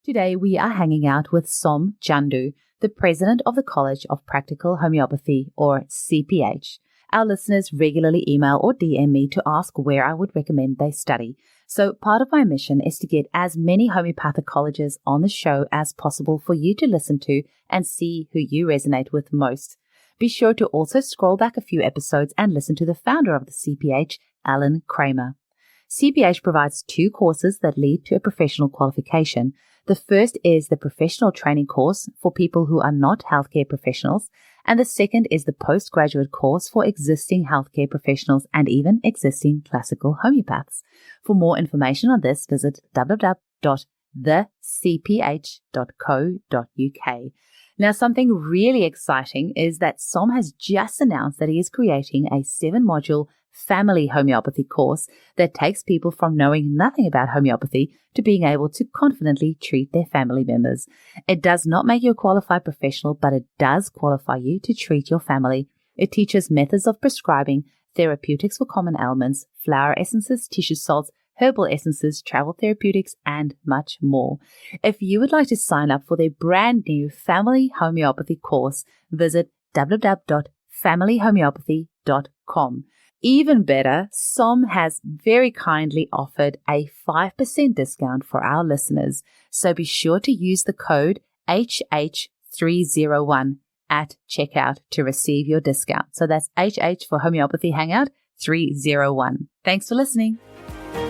Today we are hanging out with Som Jandu, the president of the College of Practical Homeopathy, or CPH. Our listeners regularly email or DM me to ask where I would recommend they study. So part of my mission is to get as many homeopathic colleges on the show as possible for you to listen to and see who you resonate with most. Be sure to also scroll back a few episodes and listen to the founder of the CPH, Alan Kramer. CPH provides 2 courses that lead to a professional qualification. The first is the professional training course for people who are not healthcare professionals, and the second is the postgraduate course for existing healthcare professionals and even existing classical homeopaths. For more information on this, visit www.thecph.co.uk. Now, something really exciting is that Som has just announced that he is creating a 7-module family homeopathy course that takes people from knowing nothing about homeopathy to being able to confidently treat their family members. It does not make you a qualified professional, but it does qualify you to treat your family. It teaches methods of prescribing, therapeutics for common ailments, flower essences, tissue salts, herbal essences, travel therapeutics, and much more. If you would like to sign up for their brand new family homeopathy course, visit www.familyhomeopathy.com. Even better, Som has very kindly offered a 5% discount for our listeners, so be sure to use the code HH301 at checkout to receive your discount. So that's HH for Homeopathy Hangout 301. Thanks for listening.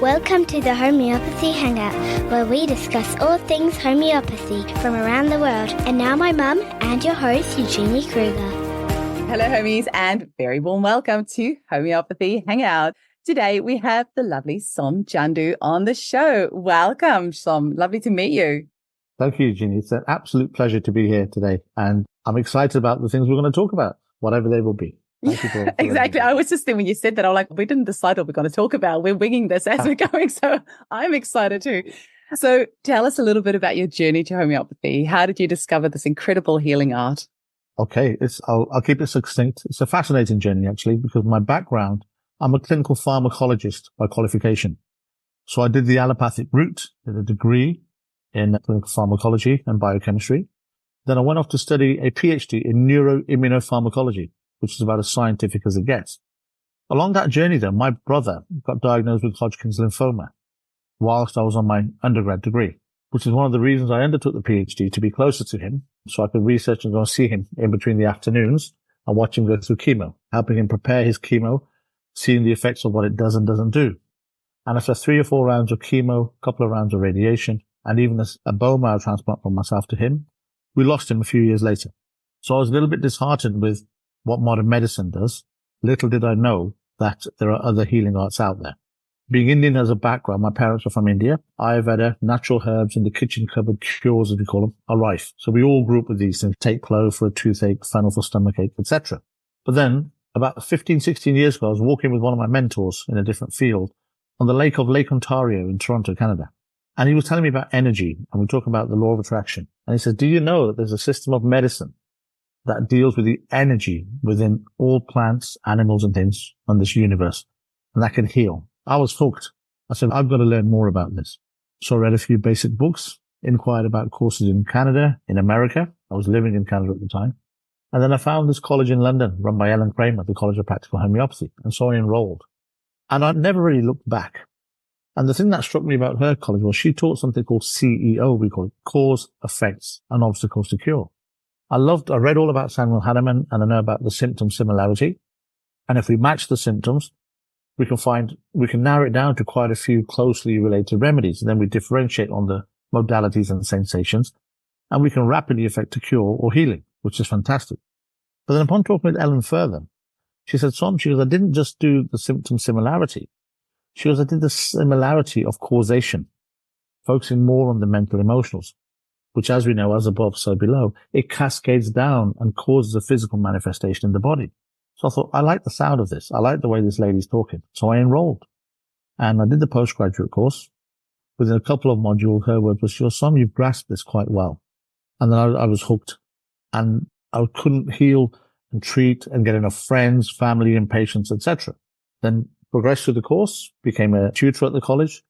Welcome to the Homeopathy Hangout, where we discuss all things homeopathy from around the world. And now my mum and your host, Eugenie Kruger. Hello, homies, and very warm welcome to Homeopathy Hangout. Today, we have the lovely Som Jandu on the show. Welcome, Som. Lovely to meet you. Thank you, Eugenie. It's an absolute pleasure to be here today, and I'm excited about the things we're going to talk about, whatever they will be. Thank you for exactly. I was just thinking when you said that, I was like, we didn't decide what we're going to talk about. We're winging this as we're going, so I'm excited too. So tell us a little bit about your journey to homeopathy. How did you discover this incredible healing art? Okay, I'll keep it succinct. It's a fascinating journey, actually, because my background, I'm a clinical pharmacologist by qualification. So I did the allopathic route, did a degree in clinical pharmacology and biochemistry. Then I went off to study a PhD in neuroimmunopharmacology, which is about as scientific as it gets. Along that journey, though, my brother got diagnosed with Hodgkin's lymphoma whilst I was on my undergrad degree, which is one of the reasons I undertook the PhD, to be closer to him, so I could research and go and see him in between the afternoons and watch him go through chemo, helping him prepare his chemo, seeing the effects of what it does and doesn't do. And after 3 or 4 rounds of chemo, a couple of rounds of radiation, and even a bone marrow transplant from myself to him, we lost him a few years later. So I was a little bit disheartened with what modern medicine does. Little did I know that there are other healing arts out there. Being Indian as a background, my parents are from India. Ayurveda, natural herbs in the kitchen cupboard, cures, as we call them, are rife. So we all grew up with these things: take clove for a toothache, fennel for stomachache, etc. But then, about 15, 16 years ago, I was walking with one of my mentors in a different field on the lake of Lake Ontario in Toronto, Canada. And he was telling me about energy, and we were talking about the law of attraction. And he said, do you know that there's a system of medicine that deals with the energy within all plants, animals, and things on this universe, and that can heal? I was hooked. I said, I've got to learn more about this. So I read a few basic books, inquired about courses in Canada, in America. I was living in Canada at the time. And then I found this college in London run by Alan Kramer, the College of Practical Homeopathy. And so I enrolled. And I never really looked back. And the thing that struck me about her college was she taught something called CEO, we call it cause, effects, and obstacles to cure. I read all about Samuel Hahnemann, and I know about the symptom similarity. And if we match the symptoms, we can narrow it down to quite a few closely related remedies. And then we differentiate on the modalities and sensations, and we can rapidly effect a cure or healing, which is fantastic. But then upon talking with Ellen further, she said, I didn't just do the symptom similarity. I did the similarity of causation, focusing more on the mental emotionals, which, as we know, as above, so below, it cascades down and causes a physical manifestation in the body. So I thought, I like the sound of this. I like the way this lady's talking. So I enrolled, and I did the postgraduate course. Within a couple of modules, her word was, Som, you've grasped this quite well. And then I was hooked, and I couldn't heal and treat and get enough friends, family, and patients, etc. Then progressed through the course, became a tutor at the college,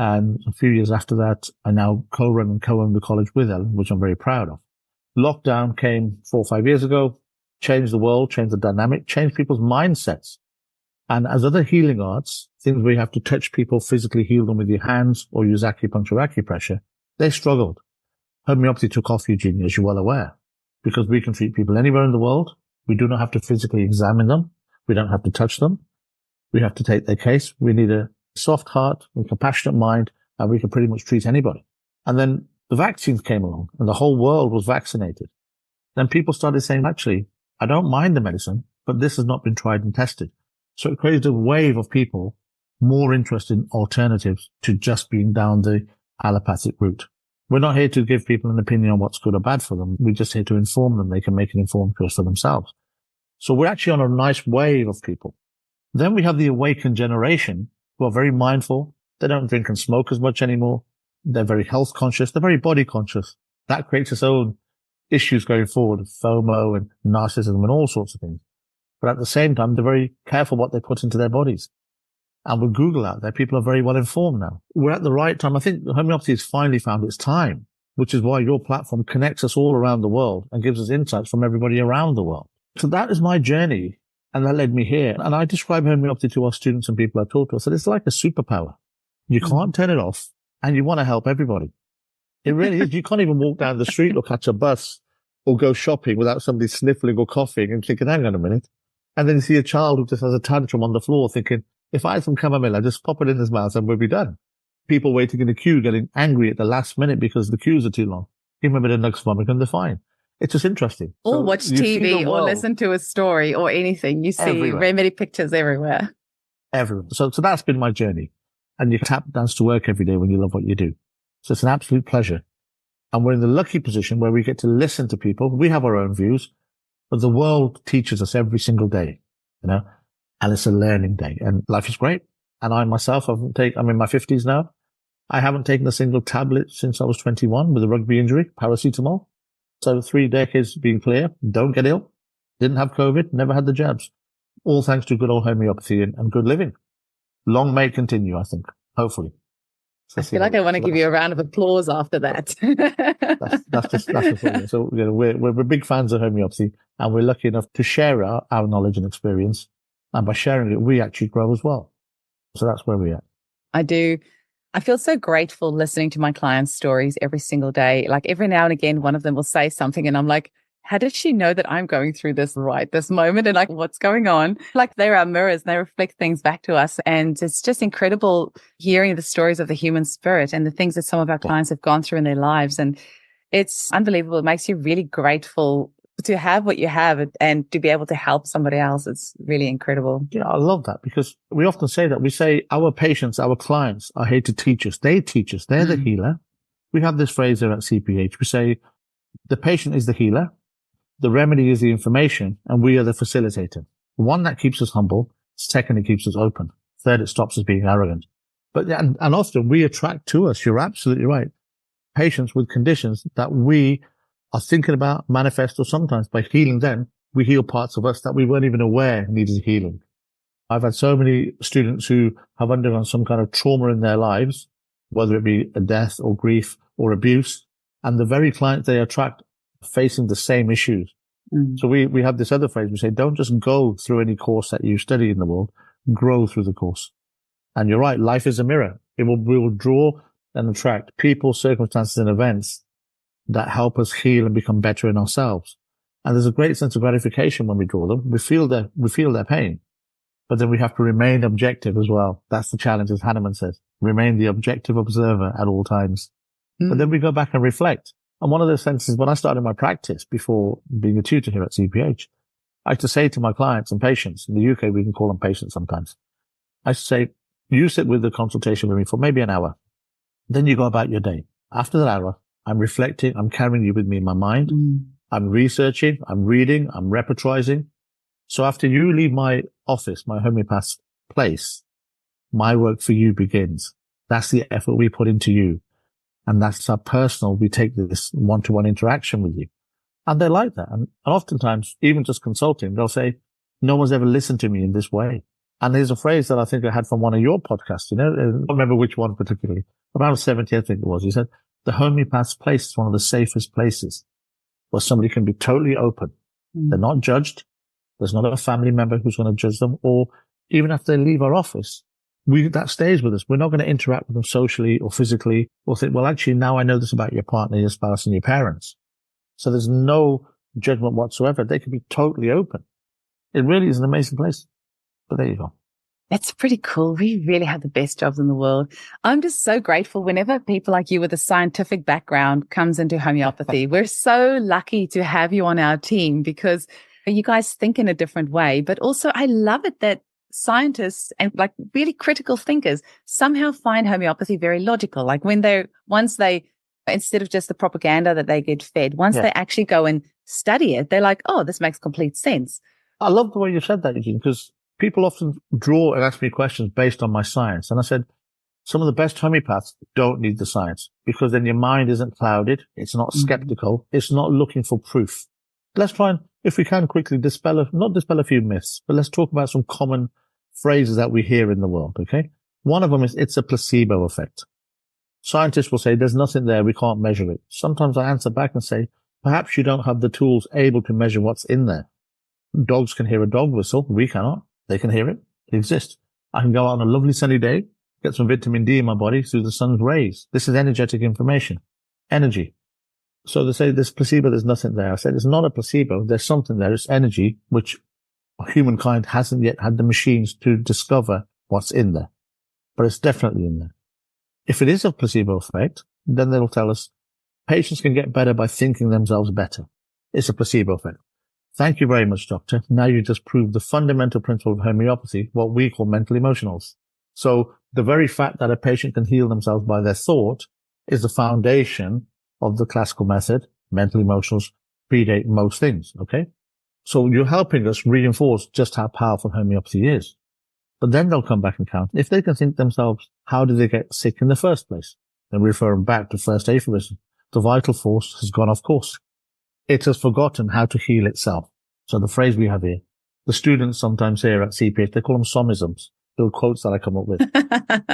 And a few years after that, I now co-run and co-own the college with Ellen, which I'm very proud of. Lockdown came 4 or 5 years ago, changed the world, changed the dynamic, changed people's mindsets. And as other healing arts, things where you have to touch people, physically heal them with your hands or use acupuncture or acupressure, they struggled. Homeopathy took off, Eugenie, as you're well aware, because we can treat people anywhere in the world. We do not have to physically examine them. We don't have to touch them. We have to take their case. We need a soft heart, a compassionate mind, and we can pretty much treat anybody. And then the vaccines came along and the whole world was vaccinated. Then people started saying, actually, I don't mind the medicine, but this has not been tried and tested. So it created a wave of people more interested in alternatives to just being down the allopathic route. We're not here to give people an opinion on what's good or bad for them. We're just here to inform them. They can make an informed choice for themselves. So we're actually on a nice wave of people. Then we have the awakened generation who are very mindful. They don't drink and smoke as much anymore. They're very health conscious. They're very body conscious. That creates its own issues going forward, FOMO and narcissism and all sorts of things. But at the same time, they're very careful what they put into their bodies. And with Google out there, people are very well informed now. We're at the right time. I think homeopathy has finally found its time, which is why your platform connects us all around the world and gives us insights from everybody around the world. So that is my journey. And that led me here. And I describe homeopathy to our students and people I talk to. I said, it's like a superpower. You can't turn it off and you want to help everybody. It really is. You can't even walk down the street or catch a bus or go shopping without somebody sniffling or coughing and thinking, hang on a minute. And then you see a child who just has a tantrum on the floor thinking, if I had some chamomile, I'd just pop it in his mouth and we'll be done. People waiting in the queue getting angry at the last minute because the queues are too long. Give them a bit of Nux Vomit and they're fine. It's just interesting. Or So watch you see the TV or world listen to a story or anything. You see everywhere. remedy pictures everywhere. Everywhere. So that's been my journey. And you tap dance to work every day when you love what you do. So it's an absolute pleasure. And we're in the lucky position where we get to listen to people. We have our own views, but the world teaches us every single day, and it's a learning day and life is great. And I myself, I'm in my 50s now. I haven't taken a single tablet since I was 21 with a rugby injury, paracetamol. So 3 decades being clear, don't get ill, didn't have COVID, never had the jabs. All thanks to good old homeopathy and good living. Long may it continue, I think, hopefully. I feel like I want to give you a round of applause after that. That's just thing. So we're big fans of homeopathy and we're lucky enough to share our knowledge and experience. And by sharing it, we actually grow as well. So that's where we're at. I do. I feel so grateful listening to my clients' stories every single day. Like every now and again, one of them will say something and I'm like, how did she know that I'm going through this right this moment? And like, what's going on? Like they're our mirrors and they reflect things back to us. And it's just incredible hearing the stories of the human spirit and the things that some of our clients have gone through in their lives. And it's unbelievable. It makes you really grateful to have what you have and to be able to help somebody else. It's really incredible. Yeah, I love that because we often say that. We say our patients, our clients are here to teach us. They teach us. They're the healer. We have this phrase here at CPH. We say the patient is the healer. The remedy is the information and we are the facilitator. One, that keeps us humble. Second, it keeps us open. Third, it stops us being arrogant. But and often we attract to us. You're absolutely right. Patients with conditions that we are thinking about, manifest, or sometimes by healing them, we heal parts of us that we weren't even aware needed healing. I've had so many students who have undergone some kind of trauma in their lives, whether it be a death or grief or abuse, and the very clients they attract are facing the same issues. So we have this other phrase. We say, don't just go through any course that you study in the world, grow through the course. And you're right. Life is a mirror. We will draw and attract people, circumstances, and events that help us heal and become better in ourselves. And there's a great sense of gratification when we draw them. We feel their pain, but then we have to remain objective as well. That's the challenge, as Hahnemann says, remain the objective observer at all times. But then we go back and reflect. And one of those sentences, when I started my practice before being a tutor here at CPH, I used to say to my clients and patients, in the UK, we can call them patients sometimes. I used to say, you sit with the consultation with me for maybe an hour. Then you go about your day. After that hour, I'm reflecting. I'm carrying you with me in my mind. I'm researching. I'm reading. I'm repertorizing. So after you leave my office, my homeopath's place, my work for you begins. That's the effort we put into you. And that's how personal we take this one-to-one interaction with you. And they like that. And oftentimes, even just consulting, they'll say, no one's ever listened to me in this way. And there's a phrase that I think I had from one of your podcasts, I don't remember which one particularly, around 70, I think it was. He said, the homeopath's place is one of the safest places where somebody can be totally open. They're not judged. There's not a family member who's going to judge them, or even after they leave our office, that stays with us. We're not going to interact with them socially or physically or think, well, actually, now I know this about your partner, your spouse, and your parents. So there's no judgment whatsoever. They can be totally open. It really is an amazing place. But there you go. That's pretty cool. We really have the best jobs in the world. I'm just so grateful whenever people like you with a scientific background comes into homeopathy. We're so lucky to have you on our team because you guys think in a different way. But also I love it that scientists and like really critical thinkers somehow find homeopathy very logical. Like once they, instead of just the propaganda that they get fed, once they actually go and study it, they're like, oh, this makes complete sense. I love the way you said that, Eugene, because people often draw and ask me questions based on my science. And I said, some of the best homeopaths don't need the science because then your mind isn't clouded. It's not skeptical. It's not looking for proof. Let's try and, if we can, quickly not dispel a few myths, but let's talk about some common phrases that we hear in the world. Okay. One of them is it's a placebo effect. Scientists will say there's nothing there. We can't measure it. Sometimes I answer back and say, perhaps you don't have the tools able to measure what's in there. Dogs can hear a dog whistle. We cannot. They can hear it. It exists. I can go out on a lovely sunny day, get some vitamin D in my body through the sun's rays. This is energetic information, energy. So they say this placebo, there's nothing there. I said, it's not a placebo. There's something there. It's energy, which humankind hasn't yet had the machines to discover what's in there, but it's definitely in there. If it is a placebo effect, then they'll tell us patients can get better by thinking themselves better. It's a placebo effect. Thank you very much, doctor. Now you just proved the fundamental principle of homeopathy, what we call mental emotionals. So the very fact that a patient can heal themselves by their thought is the foundation of the classical method. Mental emotionals predate most things. Okay. So you're helping us reinforce just how powerful homeopathy is. But then they'll come back and count. If they can think themselves, how did they get sick in the first place? Then refer them back to first aphorism. The vital force has gone off course. It has forgotten how to heal itself. So the phrase we have here, the students sometimes here at CPH, they call them somisms, little quotes that I come up with.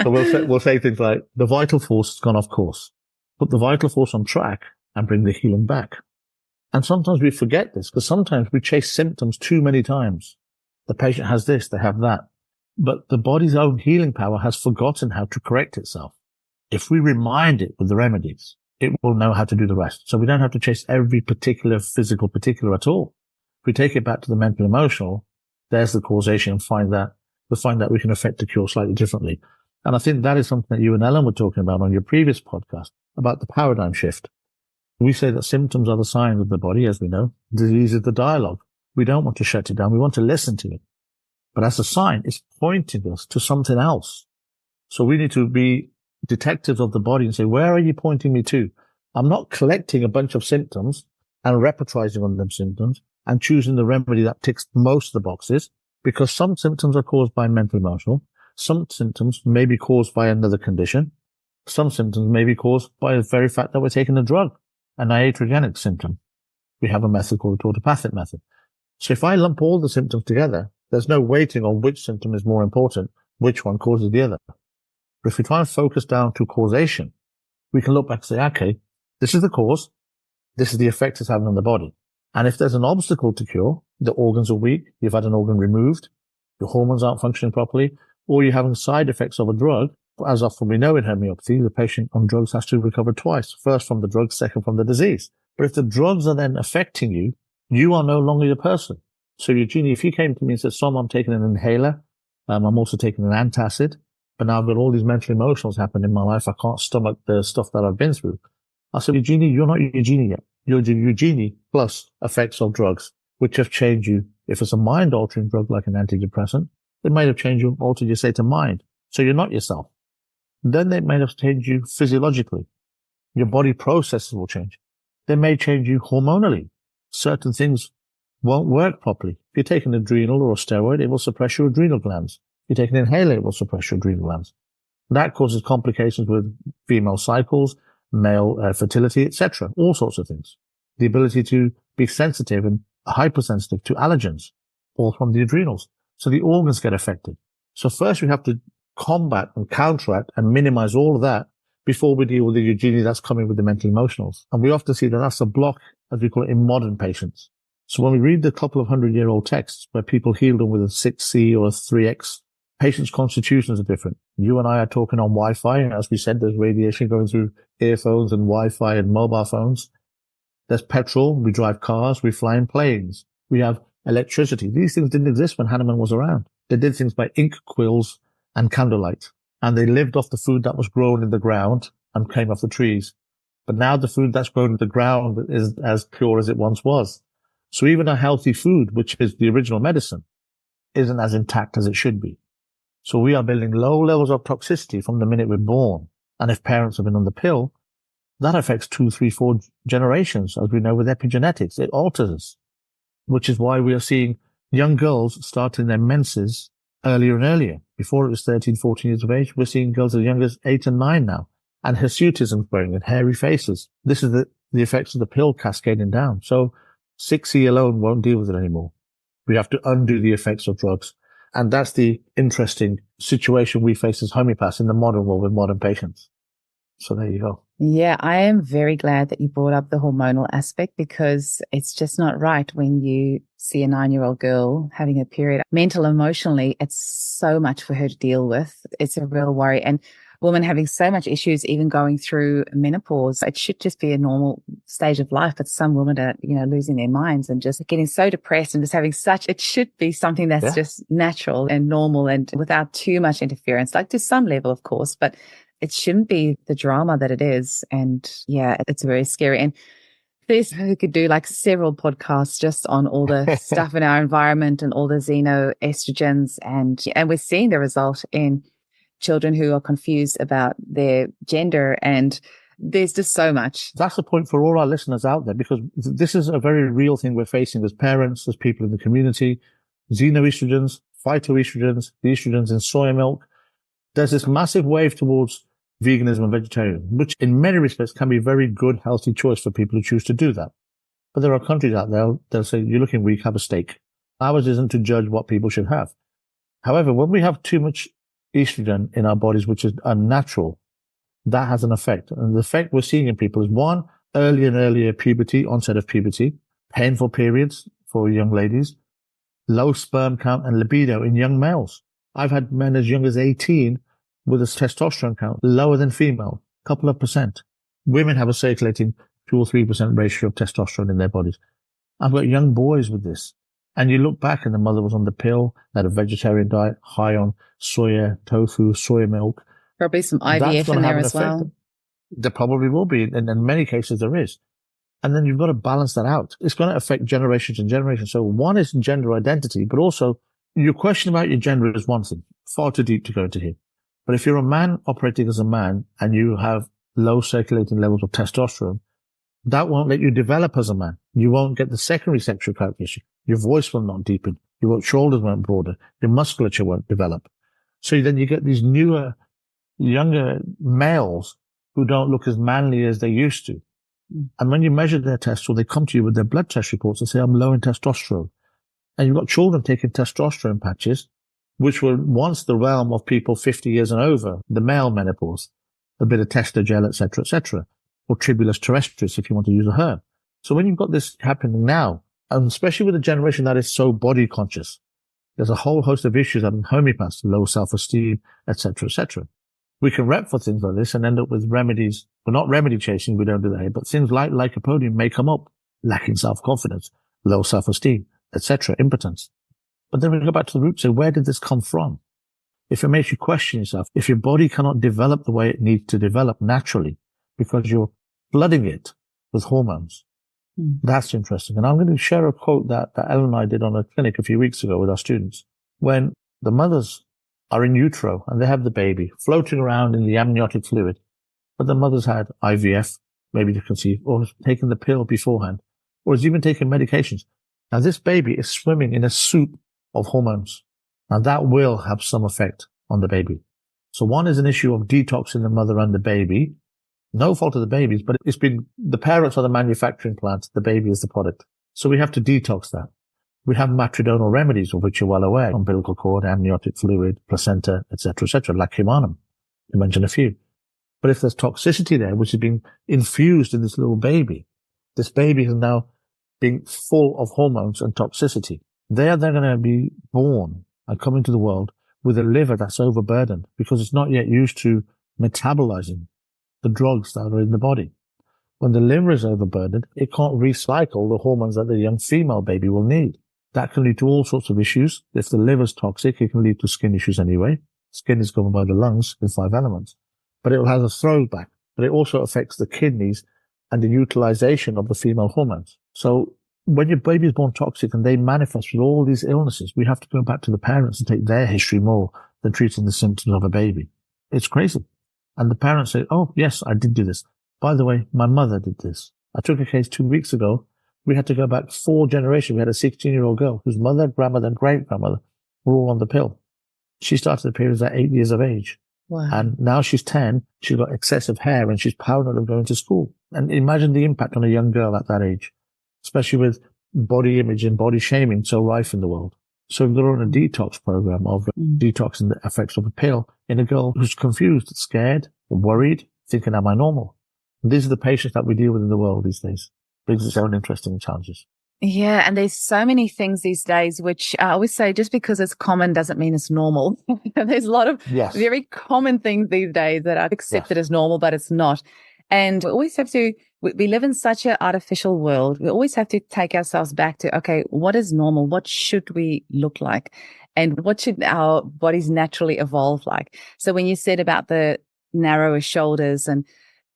So we'll say things like, the vital force has gone off course. Put the vital force on track and bring the healing back. And sometimes we forget this because sometimes we chase symptoms too many times. The patient has this, they have that. But the body's own healing power has forgotten how to correct itself. If we remind it with the remedies, it will know how to do the rest. So we don't have to chase every particular physical particular at all. If we take it back to the mental emotional, there's the causation and we'll find that we can affect the cure slightly differently. And I think that is something that you and Ellen were talking about on your previous podcast about the paradigm shift. We say that symptoms are the signs of the body, as we know. Disease is the dialogue. We don't want to shut it down. We want to listen to it. But as a sign, it's pointing us to something else. So we need to be detectives of the body and say, where are you pointing me to? I'm not collecting a bunch of symptoms and repertorizing on them symptoms and choosing the remedy that ticks most of the boxes, because some symptoms are caused by mental emotional. Some symptoms may be caused by another condition. Some symptoms may be caused by the very fact that we're taking a drug, an iatrogenic symptom. We have a method called the autopathic method. So if I lump all the symptoms together, there's no waiting on which symptom is more important, which one causes the other. But if we try and focus down to causation, we can look back and say, okay, this is the cause. This is the effect it's having on the body. And if there's an obstacle to cure, the organs are weak, you've had an organ removed, your hormones aren't functioning properly, or you're having side effects of a drug. As often we know in homeopathy, the patient on drugs has to recover twice. First from the drug, second from the disease. But if the drugs are then affecting you, you are no longer the person. So Eugenie, if you came to me and said, Sam, I'm taking an inhaler, I'm also taking an antacid, but now I've got all these mental emotions happening in my life, I can't stomach the stuff that I've been through. I said, Eugenie, you're not Eugenie yet. You're Eugenie plus effects of drugs, which have changed you. If it's a mind-altering drug like an antidepressant, it might have changed you, altered your state of mind. So you're not yourself. Then they may have changed you physiologically. Your body processes will change. They may change you hormonally. Certain things won't work properly. If you're taking an adrenal or a steroid, it will suppress your adrenal glands. If you take an inhaler, it will suppress your adrenal glands. That causes complications with female cycles, male fertility, etc. All sorts of things. The ability to be sensitive and hypersensitive to allergens, all from the adrenals. So the organs get affected. So first we have to combat and counteract and minimize all of that before we deal with the eugenia that's coming with the mental emotionals. And we often see that that's a block, as we call it, in modern patients. So when we read the couple of 100-year-old texts where people healed them with a 6C or a 3X, patients' constitutions are different. You and I are talking on Wi-Fi. And as we said, there's radiation going through earphones and Wi-Fi and mobile phones. There's petrol. We drive cars. We fly in planes. We have electricity. These things didn't exist when Hahnemann was around. They did things by ink quills and candlelight. And they lived off the food that was grown in the ground and came off the trees. But now the food that's grown in the ground is as pure as it once was. So even a healthy food, which is the original medicine, isn't as intact as it should be. So we are building low levels of toxicity from the minute we're born. And if parents have been on the pill, that affects 2, 3, 4 generations, as we know with epigenetics. It alters us, which is why we are seeing young girls starting their menses earlier and earlier. Before it was 13, 14 years of age, we're seeing girls as young as 8 and 9 now. And hirsutism growing and hairy faces. This is the effects of the pill cascading down. So 6E alone won't deal with it anymore. We have to undo the effects of drugs. And that's the interesting situation we face as homeopaths in the modern world with modern patients. So there you go. Yeah, I am very glad that you brought up the hormonal aspect, because it's just not right when you see a 9-year-old girl having a period. Mental, emotionally, it's so much for her to deal with. It's a real worry. And women having so much issues, even going through menopause, it should just be a normal stage of life. But some women are, losing their minds and just getting so depressed and just having it should be something that's just natural and normal and without too much interference, like to some level, of course, but it shouldn't be the drama that it is. And yeah, it's very scary. And we could do like several podcasts just on all the stuff in our environment and all the xenoestrogens. And we're seeing the result in children who are confused about their gender. And there's just so much. That's the point for all our listeners out there, because this is a very real thing we're facing as parents, as people in the community. Xenoestrogens, phytoestrogens, the estrogens in soy milk. There's this massive wave towards veganism and vegetarianism, which in many respects can be a very good, healthy choice for people who choose to do that. But there are countries out there, they'll say, you're looking weak, have a steak. Ours isn't to judge what people should have. However, when we have too much estrogen in our bodies, which is unnatural, that has an effect. And the effect we're seeing in people is, one, early and earlier puberty, onset of puberty, painful periods for young ladies, low sperm count and libido in young males. I've had men as young as 18 with a testosterone count lower than female, a couple of percent. Women have a circulating 2 or 3% ratio of testosterone in their bodies. I've got young boys with this. And you look back and the mother was on the pill, had a vegetarian diet, high on soya, tofu, soya milk. Probably some IVF in there as well. There probably will be. And in many cases there is. And then you've got to balance that out. It's going to affect generations and generations. So one is gender identity, but also your question about your gender is one thing, far too deep to go into here. But if you're a man operating as a man and you have low circulating levels of testosterone, that won't let you develop as a man. You won't get the secondary sexual characteristic. Your voice will not deepen. Your shoulders won't broaden. Your musculature won't develop. So then you get these newer, younger males who don't look as manly as they used to. And when you measure their tests, or they come to you with their blood test reports and say, I'm low in testosterone. And you've got children taking testosterone patches, which were once the realm of people 50 years and over, the male menopause, a bit of testosterone, etc., or tribulus terrestris, if you want to use a herb. So when you've got this happening now, and especially with a generation that is so body conscious, there's a whole host of issues that in homeopaths, low self-esteem, etc. We can rep for things like this and end up with remedies. We're not remedy chasing, we don't do that here, but things like lycopodium may come up, lacking self-confidence, low self-esteem, etc., impotence. But then we go back to the root, say, where did this come from? If it makes you question yourself, if your body cannot develop the way it needs to develop naturally, because you're flooding it with hormones, that's interesting. And I'm going to share a quote that Ellen and I did on a clinic a few weeks ago with our students. When the mothers are in utero and they have the baby floating around in the amniotic fluid, but the mother's had IVF, maybe to conceive, or has taken the pill beforehand, or has even taken medications. Now this baby is swimming in a soup of hormones. Now that will have some effect on the baby. So one is an issue of detoxing the mother and the baby. No fault of the babies, but it's been, the parents are the manufacturing plant, the baby is the product. So we have to detox that. We have matridonal remedies, of which you're well aware: umbilical cord, amniotic fluid, placenta, etc., like humanum, to mention a few. But if there's toxicity there, which is being infused in this little baby, this baby is now being full of hormones and toxicity. They're going to be born and come into the world with a liver that's overburdened because it's not yet used to metabolizing the drugs that are in the body. When the liver is overburdened, it can't recycle the hormones that the young female baby will need. That can lead to all sorts of issues. If the liver's toxic, it can lead to skin issues anyway. Skin is governed by the lungs in 5 elements. But it will have a throwback. But it also affects the kidneys and the utilization of the female hormones. So when your baby is born toxic and they manifest with all these illnesses, we have to go back to the parents and take their history more than treating the symptoms of a baby. It's crazy. And the parents say, oh, yes, I did do this. By the way, my mother did this. I took a case 2 weeks ago. We had to go back 4 generations. We had a 16-year-old girl whose mother, grandmother, and great-grandmother were all on the pill. She started the periods at 8 years of age. Wow. And now she's 10. She's got excessive hair and she's paranoid of going to school. And imagine the impact on a young girl at that age, especially with body image and body shaming so rife in the world. So they're on a detox program of detoxing the effects of a pill in a girl who's confused, scared, worried, thinking, am I normal? And these are the patients that we deal with in the world these days. Brings its own interesting challenges. Yeah, and there's so many things these days, which I always say just because it's common doesn't mean it's normal. There's a lot of very common things these days that are accepted as normal, but it's not. And we always have to, we live in such an artificial world. We always have to take ourselves back to, okay, what is normal? What should we look like? And what should our bodies naturally evolve like? So when you said about the narrower shoulders and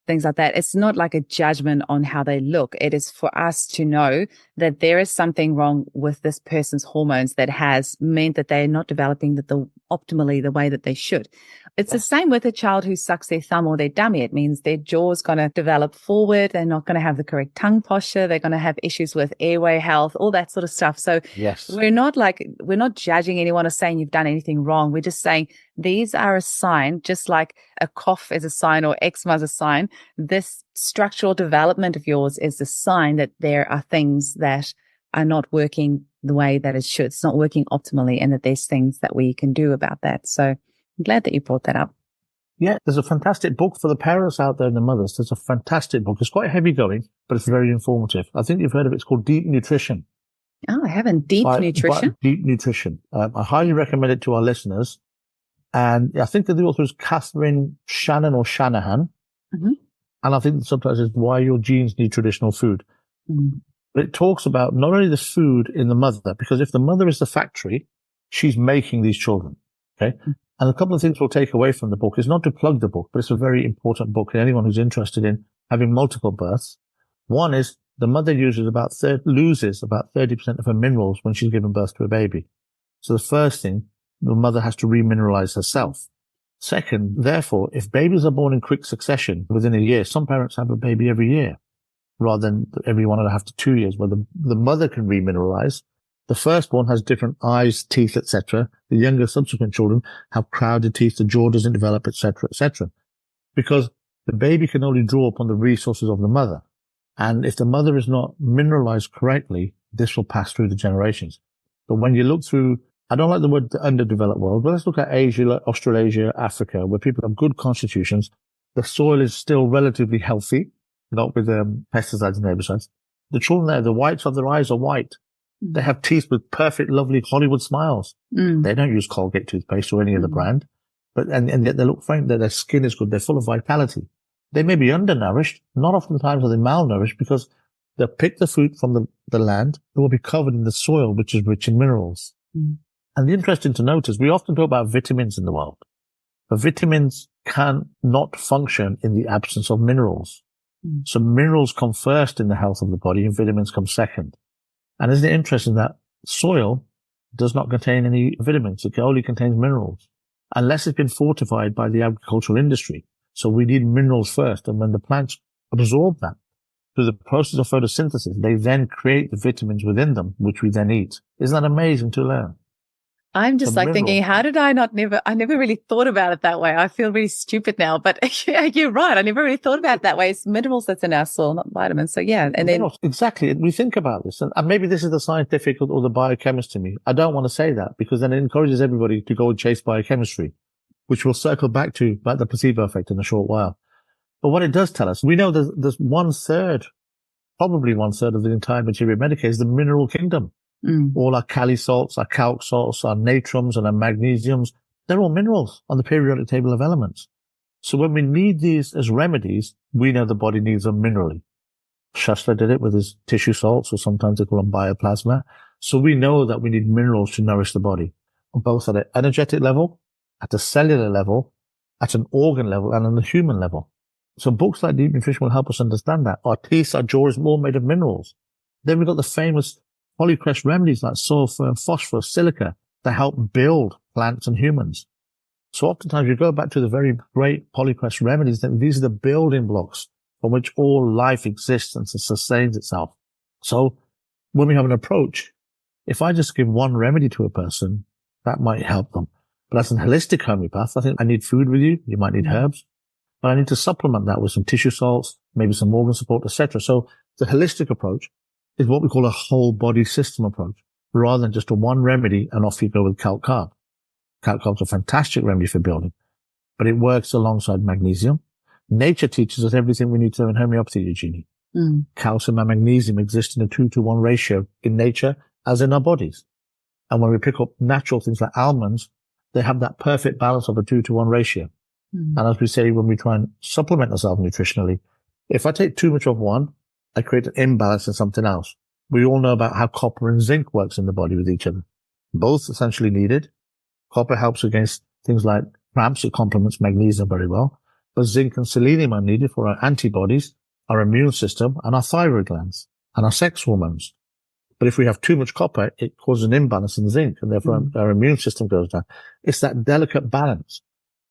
things like that, it's not like a judgment on how they look. It is for us to know that there is something wrong with this person's hormones that has meant that they're not developing optimally the way that they should. It's the same with a child who sucks their thumb or their dummy. It means their jaw's going to develop forward. They're not going to have the correct tongue posture. They're going to have issues with airway health, all that sort of stuff. So we're not judging anyone or saying you've done anything wrong. We're just saying these are a sign, just like a cough is a sign or eczema is a sign. This structural development of yours is a sign that there are things that are not working the way that it should. It's not working optimally, and that there's things that we can do about that. So I'm glad that you brought that up. Yeah, there's a fantastic book for the parents out there and the mothers. There's a fantastic book. It's quite heavy going, but it's very informative. I think you've heard of it. It's called Deep Nutrition. Oh, I haven't. Deep Nutrition? Deep Nutrition. I highly recommend it to our listeners. And I think that the author is Catherine Shannon or Shanahan. Mm-hmm. And I think the subtitle is Why Your Genes Need Traditional Food. Mm-hmm. But it talks about not only the food in the mother, because if the mother is the factory, she's making these children. Okay. Mm-hmm. And a couple of things we'll take away from the book is not to plug the book, but it's a very important book for anyone who's interested in having multiple births. One is the mother loses about 30% of her minerals when she's given birth to a baby. So the first thing, the mother has to remineralize herself. Second, therefore, if babies are born in quick succession within a year, some parents have a baby every year rather than every 1.5 to 2 years, where the mother can remineralize. The firstborn has different eyes, teeth, etc. The younger subsequent children have crowded teeth, the jaw doesn't develop, etc., etc. Because the baby can only draw upon the resources of the mother. And if the mother is not mineralized correctly, this will pass through the generations. But when you look through, I don't like the word the underdeveloped world, but let's look at Asia, Australasia, Africa, where people have good constitutions. The soil is still relatively healthy, not with pesticides and herbicides. The children there, the whites of their eyes are white. They have teeth with perfect, lovely Hollywood smiles. They don't use Colgate toothpaste or any other brand, but and yet they look frank. Their skin is good. They're full of vitality. They may be undernourished. Not oftentimes are they malnourished because they'll pick the fruit from the land. It will be covered in the soil, which is rich in minerals. And the interesting to note is we often talk about vitamins in the world, but vitamins can not function in the absence of minerals. So minerals come first in the health of the body and vitamins come second. And isn't it interesting that soil does not contain any vitamins? It only contains minerals, unless it's been fortified by the agricultural industry. So we need minerals first. And when the plants absorb that through the process of photosynthesis, they then create the vitamins within them, which we then eat. Isn't that amazing to learn? I'm just The like thinking, minerals. how did I never really thought about it that way. I feel really stupid now, but yeah, you're right. I never really thought about it that way. It's minerals that's in our soil, not vitamins. So yeah. And then, Minerals, exactly. We think about this, and maybe this is the scientific or the biochemist in me. I don't want to say that because then it encourages everybody to go and chase biochemistry, which we'll circle back to about the placebo effect in a short while. But what it does tell us, we know there's probably one third of the entire materia medica is the mineral kingdom. All our kali salts, our calc salts, our natrums and our magnesiums, they're all minerals on the periodic table of elements. So when we need these as remedies, we know the body needs them minerally. Shasta did it with his tissue salts, or sometimes they call them bioplasma. So we know that we need minerals to nourish the body, both at an energetic level, at a cellular level, at an organ level, and on the human level. So books like Deep Nutrition will help us understand that. Our teeth, our jaw is all made of minerals. Then we've got the famous polycrest remedies like sulfur, phosphorus, silica that help build plants and humans. So oftentimes you go back to the very great polycrest remedies, that these are the building blocks from which all life exists and sustains itself. So when we have an approach, if I just give one remedy to a person, that might help them. But as a holistic homeopath, I think I need food with you. You might need herbs, but I need to supplement that with some tissue salts, maybe some organ support, etc. So the holistic approach is what we call a whole body system approach, rather than just a one remedy and off you go with calc carb. Calc carb is a fantastic remedy for building, but it works alongside magnesium. Nature teaches us everything we need to know in homeopathy, Eugenie. Calcium and magnesium exist in a 2-to-1 ratio in nature as in our bodies. And when we pick up natural things like almonds, they have that perfect balance of a 2-to-1 ratio. And as we say, when we try and supplement ourselves nutritionally, if I take too much of one, I create an imbalance in something else. We all know about how copper and zinc works in the body with each other. Both essentially needed. Copper helps against things like cramps. It complements magnesium very well. But zinc and selenium are needed for our antibodies, our immune system, and our thyroid glands, and our sex hormones. But if we have too much copper, it causes an imbalance in zinc, and therefore our immune system goes down. It's that delicate balance.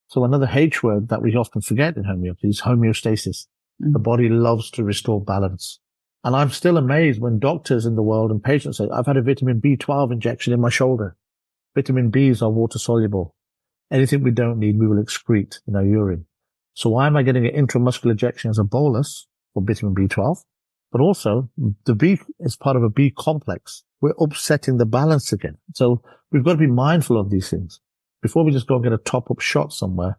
So another H word that we often forget in homeopathy is homeostasis. The body loves to restore balance. And I'm still amazed when doctors in the world and patients say, I've had a vitamin B12 injection in my shoulder. Vitamin Bs are water soluble. Anything we don't need, we will excrete in our urine. So why am I getting an intramuscular injection as a bolus for vitamin B12? But also the B is part of a B complex. We're upsetting the balance again. So we've got to be mindful of these things. Before we just go and get a top-up shot somewhere,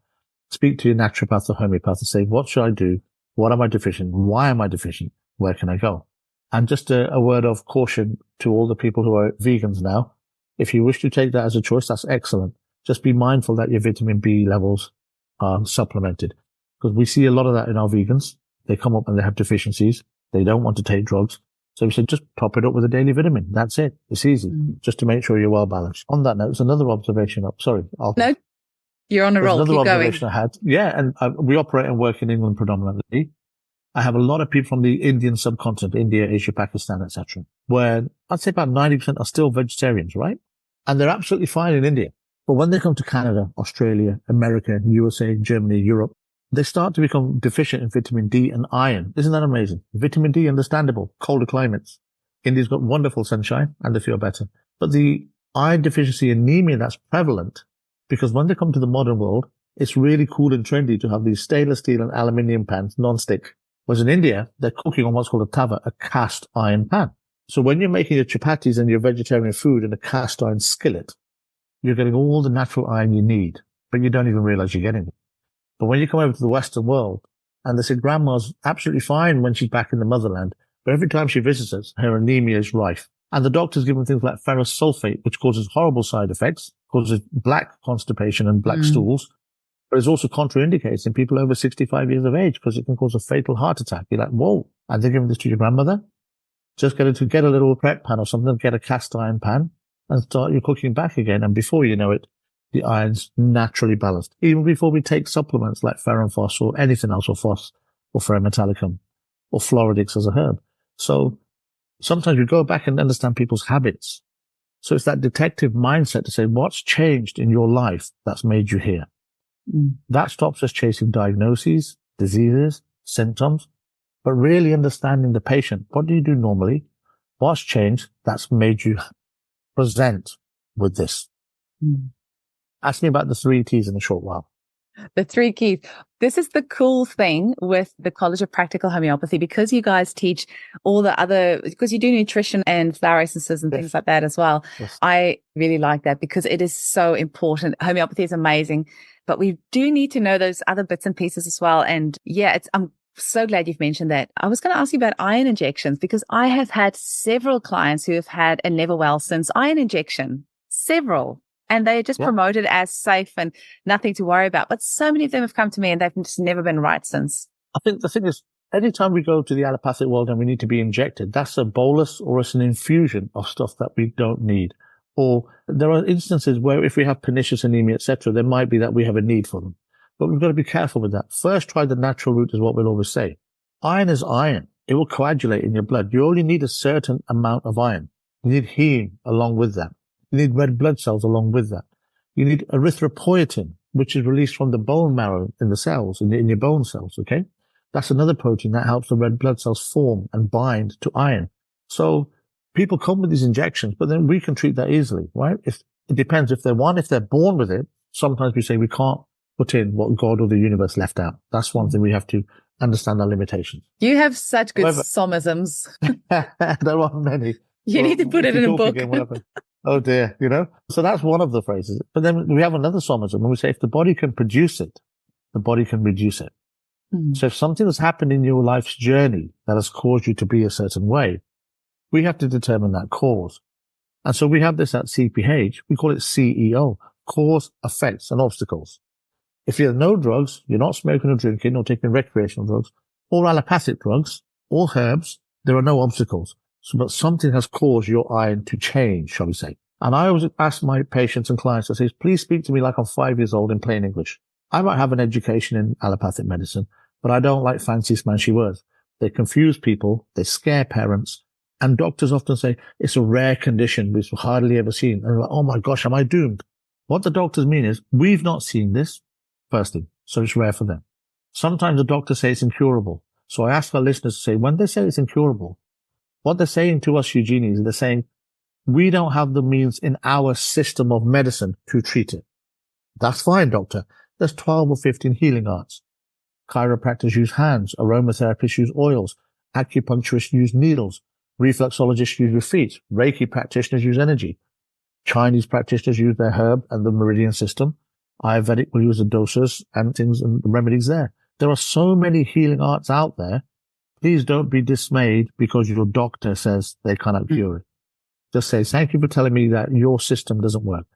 speak to your naturopath or homeopath and say, what should I do? What am I deficient? Why am I deficient? Where can I go? And just a word of caution to all the people who are vegans now. If you wish to take that as a choice, that's excellent. Just be mindful that your vitamin B levels are supplemented, because we see a lot of that in our vegans. They come up and they have deficiencies. They don't want to take drugs. So we said, just top it up with a daily vitamin. That's it. It's easy. Just to make sure you're well balanced. On that note, there's another observation. No, you're on a roll. Another Keep observation going. I had. Yeah. And we operate and work in England predominantly. I have a lot of people from the Indian subcontinent, India, Asia, Pakistan, etc., where I'd say about 90% are still vegetarians, right? And they're absolutely fine in India. But when they come to Canada, Australia, America, USA, Germany, Europe, they start to become deficient in vitamin D and iron. Isn't that amazing? Vitamin D, understandable, colder climates. India's got wonderful sunshine and they feel better. But the iron deficiency anemia that's prevalent, because when they come to the modern world, it's really cool and trendy to have these stainless steel and aluminium pans, non-stick. Whereas in India, they're cooking on what's called a tava, a cast iron pan. So when you're making your chapatis and your vegetarian food in a cast iron skillet, you're getting all the natural iron you need, but you don't even realize you're getting it. But when you come over to the Western world, and they say grandma's absolutely fine when she's back in the motherland, but every time she visits us, her anemia is rife. And the doctors give them things like ferrous sulfate, which causes horrible side effects, causes black constipation and black stools, but it's also contraindicated in people over 65 years of age because it can cause a fatal heart attack. You're like, whoa, and they're giving this to your grandmother? Just get her to get a little prep pan or something, get a cast iron pan and start your cooking back again. And before you know it, the iron's naturally balanced. Even before we take supplements like ferrophos or anything else, or phos or ferrometallicum or floridix as a herb. So sometimes we go back and understand people's habits. So it's that detective mindset to say, what's changed in your life that's made you here? That stops us chasing diagnoses, diseases, symptoms, but really understanding the patient. What do you do normally? What's changed that's made you present with this? Ask me about the 3 T's in a short while. The 3 keys. This is the cool thing with the College of Practical Homeopathy, because you guys teach all the other, because you do nutrition and flower essences and things like that as well. Yes. I really like that because it is so important. Homeopathy is amazing, but we do need to know those other bits and pieces as well. And yeah, I'm so glad you've mentioned that. I was going to ask you about iron injections, because I have had several clients who have had a never well since iron injection, several. And they just promoted as safe and nothing to worry about. But so many of them have come to me and they've just never been right since. I think the thing is, anytime we go to the allopathic world and we need to be injected, that's a bolus or it's an infusion of stuff that we don't need. Or there are instances where if we have pernicious anemia, etc., there might be that we have a need for them. But we've got to be careful with that. First, try the natural route is what we'll always say. Iron is iron. It will coagulate in your blood. You only need a certain amount of iron. You need heme along with that. You need red blood cells along with that. You need erythropoietin, which is released from the bone marrow in the cells, in your bone cells, okay? That's another protein that helps the red blood cells form and bind to iron. So people come with these injections, but then we can treat that easily, right? It depends if they're born with it. Sometimes we say we can't put in what God or the universe left out. That's one thing we have to understand our limitations. You have such good somisms. There are many. You need to put it in a book. Oh dear, So that's one of the phrases. But then we have another somism, and we say if the body can produce it, the body can reduce it. So if something has happened in your life's journey that has caused you to be a certain way, we have to determine that cause. And so we have this at CPH. We call it CEO, cause, effects, and obstacles. If you have no drugs, you're not smoking or drinking or taking recreational drugs or allopathic drugs or herbs, there are no obstacles. So, but something has caused your iron to change, shall we say. And I always ask my patients and clients, I say, please speak to me like I'm 5 years old in plain English. I might have an education in allopathic medicine, but I don't like fancy smanchy words. They confuse people. They scare parents. And doctors often say, it's a rare condition we've hardly ever seen. And they're like, oh my gosh, am I doomed? What the doctors mean is, we've not seen this, first thing, so it's rare for them. Sometimes the doctors say it's incurable. So I ask our listeners to say, when they say it's incurable, what they're saying to us, Eugenie, is they're saying, we don't have the means in our system of medicine to treat it. That's fine, doctor. There's 12 or 15 healing arts. Chiropractors use hands. Aromatherapists use oils. Acupuncturists use needles. Reflexologists use your feet. Reiki practitioners use energy. Chinese practitioners use their herb and the meridian system. Ayurvedic will use the dosas and things and the remedies there. There are so many healing arts out there. Please don't be dismayed because your doctor says they cannot cure it. Just say, thank you for telling me that your system doesn't work.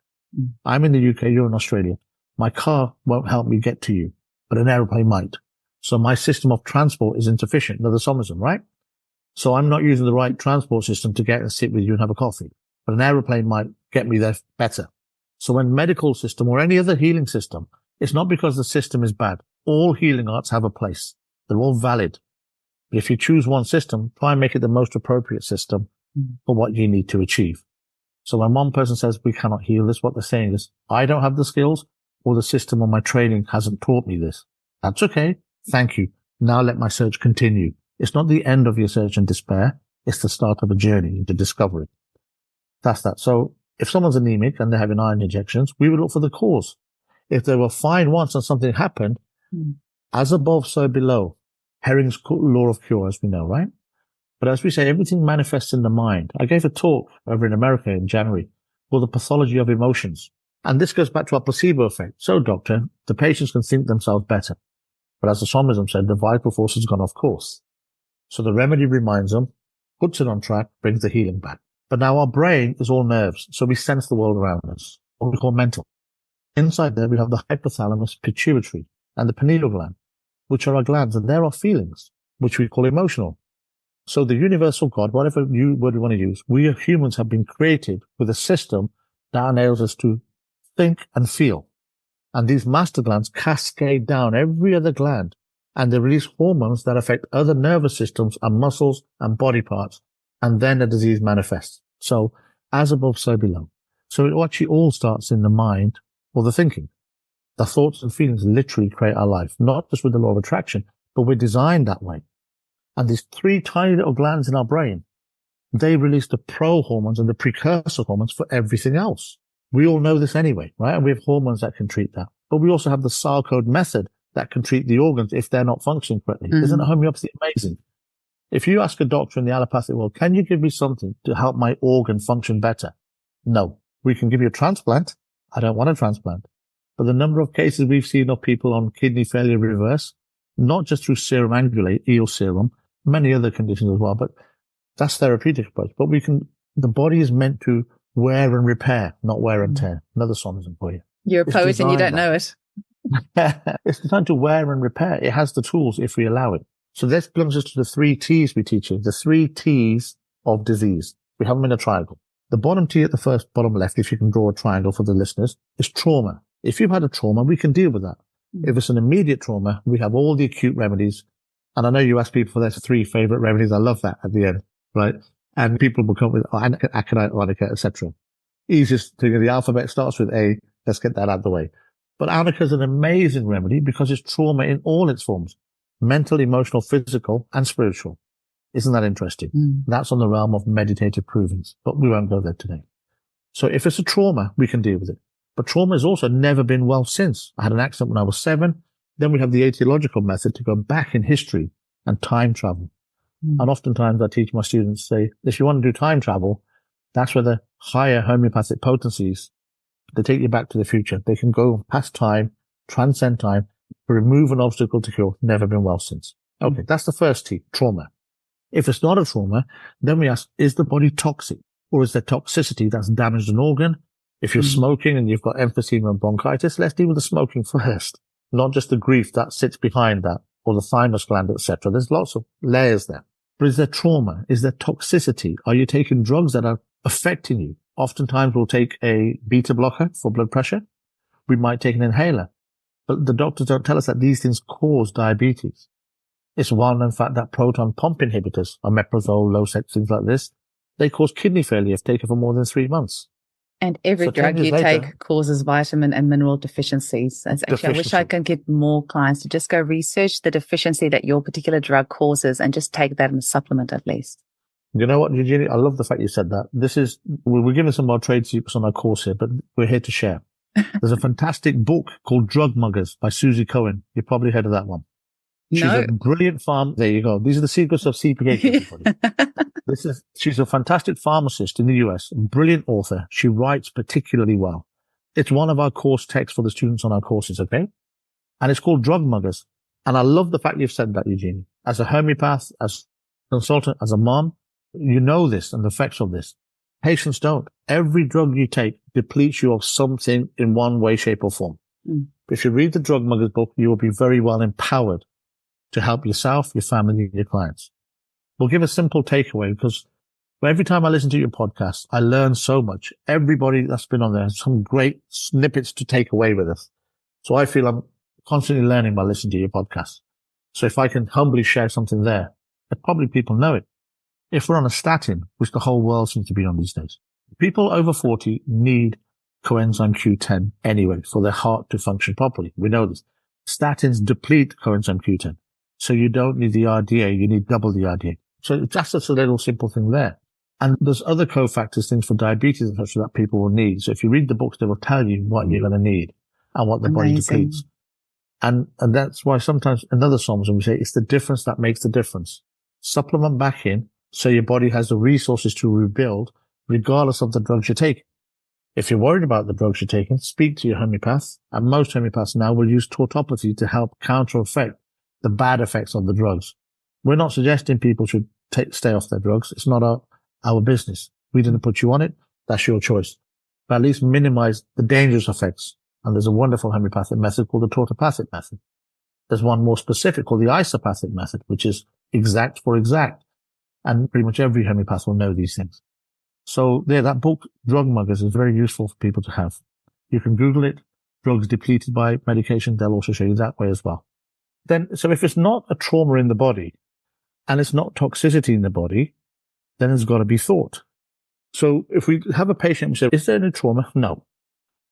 I'm in the UK, you're in Australia. My car won't help me get to you, but an aeroplane might. So my system of transport is insufficient. Another somism, right? So I'm not using the right transport system to get and sit with you and have a coffee, but an aeroplane might get me there better. So when medical system or any other healing system, it's not because the system is bad. All healing arts have a place. They're all valid. But if you choose one system, try and make it the most appropriate system for what you need to achieve. So when one person says we cannot heal this, what they're saying is, I don't have the skills or the system or my training hasn't taught me this. That's okay. Thank you. Now let my search continue. It's not the end of your search and despair. It's the start of a journey into discovery. That's that. So if someone's anemic and they're having iron injections, we would look for the cause. If they were fine once and something happened, as above, so below. Herring's law of cure, as we know, right? But as we say, everything manifests in the mind. I gave a talk over in America in January called The Pathology of Emotions. And this goes back to our placebo effect. So, doctor, the patients can think themselves better. But as the somism said, the vital force has gone off course. So the remedy reminds them, puts it on track, brings the healing back. But now our brain is all nerves, so we sense the world around us, what we call mental. Inside there, we have the hypothalamus, pituitary, and the pineal gland, which are our glands, and there are feelings, which we call emotional. So the universal God, whatever word you want to use, we humans have been created with a system that enables us to think and feel. And these master glands cascade down every other gland, and they release hormones that affect other nervous systems and muscles and body parts, and then the disease manifests. So as above, so below. So it actually all starts in the mind or the thinking. The thoughts and feelings literally create our life, not just with the law of attraction, but we're designed that way. And these 3 tiny little glands in our brain, they release the pro hormones and the precursor hormones for everything else. We all know this anyway, right? And we have hormones that can treat that. But we also have the Sarcode method that can treat the organs if they're not functioning correctly. Isn't homeopathy amazing? If you ask a doctor in the allopathic world, can you give me something to help my organ function better? No. We can give you a transplant. I don't want a transplant. But the number of cases we've seen of people on kidney failure reverse, not just through serum angulate, eel serum, many other conditions as well, but that's therapeutic approach. But the body is meant to wear and repair, not wear and tear. Another sonism for you. You're a poet and you don't know it. It's designed to wear and repair. It has the tools if we allow it. So this brings us to the 3 T's we teach you, the 3 T's of disease. We have them in a triangle. The bottom T at the bottom left, if you can draw a triangle for the listeners, is trauma. If you've had a trauma, we can deal with that. If it's an immediate trauma, we have all the acute remedies. And I know you ask people for their 3 favorite remedies. I love that at the end, right? And people will come with aconite, arnica, etc. Easiest thing of the alphabet starts with A. Let's get that out of the way. But arnica is an amazing remedy because it's trauma in all its forms. Mental, emotional, physical, and spiritual. Isn't that interesting? That's on the realm of meditative provings, but we won't go there today. So if it's a trauma, we can deal with it. But trauma has also never been well since. I had an accident when I was 7. Then we have the etiological method to go back in history and time travel. And oftentimes I teach my students, say, if you want to do time travel, that's where the higher homeopathic potencies, they take you back to the future. They can go past time, transcend time, remove an obstacle to cure. Never been well since. Okay, that's the first T, trauma. If it's not a trauma, then we ask, is the body toxic? Or is there toxicity that's damaged an organ? If you're smoking and you've got emphysema and bronchitis, let's deal with the smoking first, not just the grief that sits behind that, or the thymus gland, etc. There's lots of layers there. But is there trauma? Is there toxicity? Are you taking drugs that are affecting you? Oftentimes we'll take a beta blocker for blood pressure. We might take an inhaler. But the doctors don't tell us that these things cause diabetes. It's one, in fact, that proton pump inhibitors, omeprazole, Losec, things like this, they cause kidney failure if taken for more than 3 months. And every drug you take causes vitamin and mineral deficiencies. Actually, I wish I could get more clients to just go research the deficiency that your particular drug causes and just take that in a supplement at least. You know what, Eugenie? I love the fact you said that. We're giving some more trade secrets on our course here, but we're here to share. There's a fantastic book called Drug Muggers by Susie Cohen. You've probably heard of that one. She's a brilliant there you go. These are the secrets of CPA. She's a fantastic pharmacist in the US, a brilliant author. She writes particularly well. It's one of our course texts for the students on our courses, okay? And it's called Drug Muggers. And I love the fact you've said that, Eugenie. As a homeopath, as a consultant, as a mom, you know this and the effects of this. Patients don't. Every drug you take depletes you of something in one way, shape, or form. If you read the Drug Muggers book, you will be very well empowered to help yourself, your family, and your clients. We'll give a simple takeaway because every time I listen to your podcast, I learn so much. Everybody that's been on there has some great snippets to take away with us. So I feel I'm constantly learning by listening to your podcast. So if I can humbly share something there, probably people know it. If we're on a statin, which the whole world seems to be on these days, people over 40 need coenzyme Q10 anyway for their heart to function properly. We know this. Statins deplete coenzyme Q10. So you don't need the RDA, you need double the RDA. So that's just a little simple thing there. And there's other cofactors, things for diabetes and such that people will need. So if you read the books, they will tell you what you're going to need and what the body depletes. And that's why sometimes in other songs when we say it's the difference that makes the difference. Supplement back in so your body has the resources to rebuild regardless of the drugs you take. If you're worried about the drugs you're taking, speak to your homeopath. And most homeopaths now will use tautopathy to help counter-effect the bad effects of the drugs. We're not suggesting people should stay off their drugs. It's not our business. We didn't put you on it. That's your choice. But at least minimize the dangerous effects. And there's a wonderful homeopathic method called the tautopathic method. There's one more specific called the isopathic method, which is exact for exact. And pretty much every homeopath will know these things. So that book, Drug Muggers, is very useful for people to have. You can Google it. Drugs depleted by medication. They'll also show you that way as well. So if it's not a trauma in the body and it's not toxicity in the body, then it's got to be thought. So if we have a patient and say, is there any trauma? No.